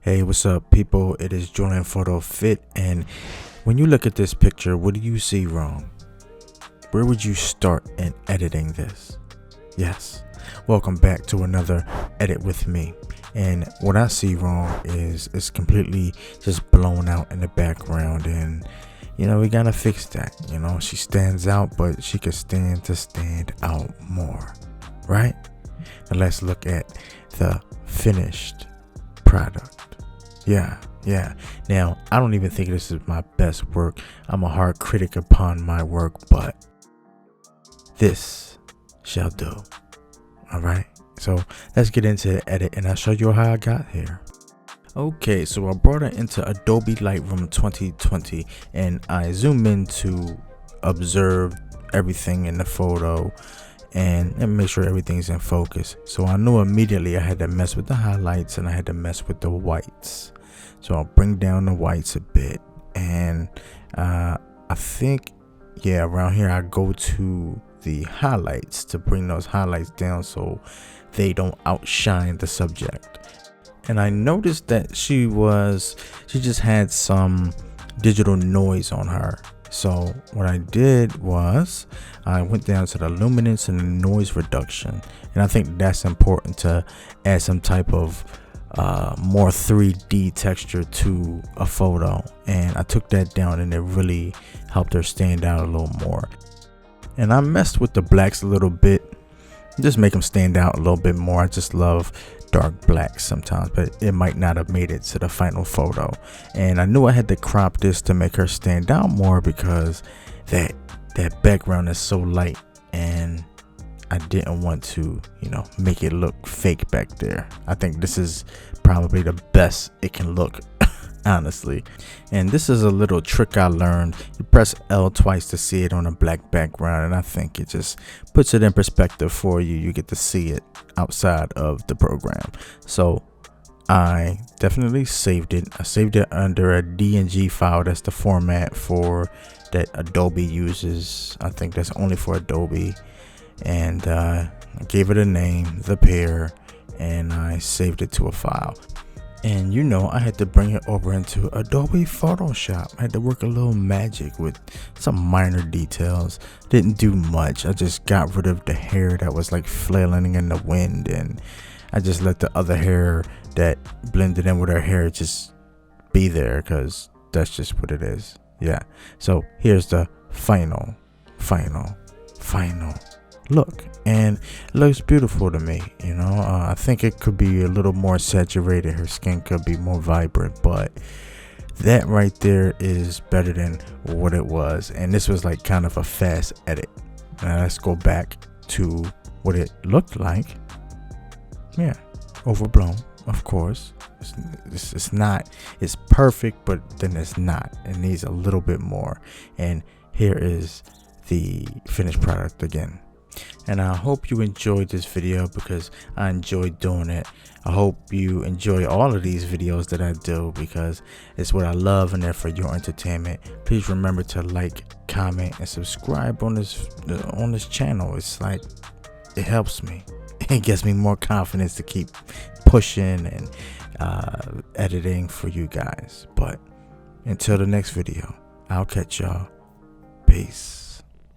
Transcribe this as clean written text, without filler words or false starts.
Hey, what's up, people? It is Jordan Photo Fit, and when you look at this picture, what do you see wrong? Where would you start in editing this? Yes, welcome back to another edit with me. And what I see wrong is it's completely just blown out in the background, and we gotta fix that. She stands out, but she could stand to stand out more, right? Now let's look at the finished product. Yeah. Now, I don't even think this is my best work. I'm a hard critic upon my work, but this shall do. All right. So let's get into the edit, and I'll show you how I got here. Okay, so I brought it into Adobe Lightroom 2020, and I zoom in to observe everything in the photo and make sure everything's in focus. So I knew immediately I had to mess with the highlights and I had to mess with the whites. So I'll bring down the whites a bit, and I think around here I go to the highlights to bring those highlights down so they don't outshine the subject. And I noticed that she just had some digital noise on her. So what I did was I went down to the luminance and the noise reduction, and I think that's important to add some type of more 3D texture to a photo. And I took that down, and it really helped her stand out a little more. And I messed with the blacks a little bit, just make them stand out a little bit more. I just love dark blacks sometimes, but it might not have made it to the final photo. And I knew I had to crop this to make her stand out more because that background is so light, and I didn't want to make it look fake back there. I think this is probably the best it can look honestly. And this is a little trick I learned. You press L twice to see it on a black background, and I think it just puts it in perspective for you. You get to see it outside of the program. So I definitely saved it. I saved it under a DNG file. That's the format for that Adobe uses. I think that's only for Adobe. And I gave it a name, The Pair, and I saved it to a file. And I had to bring it over into Adobe Photoshop. I had to work a little magic with some minor details. Didn't do much. I just got rid of the hair that was like flailing in the wind, and I just let the other hair that blended in with her hair just be there, because that's just what it is. Yeah. So here's the final look, and it looks beautiful to me. I think it could be a little more saturated. Her skin could be more vibrant, but that right there is better than what it was. And this was like kind of a fast edit. Now let's go back to what it looked like. Yeah, overblown, of course. It's perfect, but then it's not. It needs a little bit more. And here is the finished product again. And I hope you enjoyed this video, because I enjoyed doing it. I hope you enjoy all of these videos that I do, because it's what I love and they're for your entertainment. Please remember to like, comment, and subscribe on this channel. It's like, it helps me. It gives me more confidence to keep pushing and editing for you guys. But until the next video, I'll catch y'all. Peace.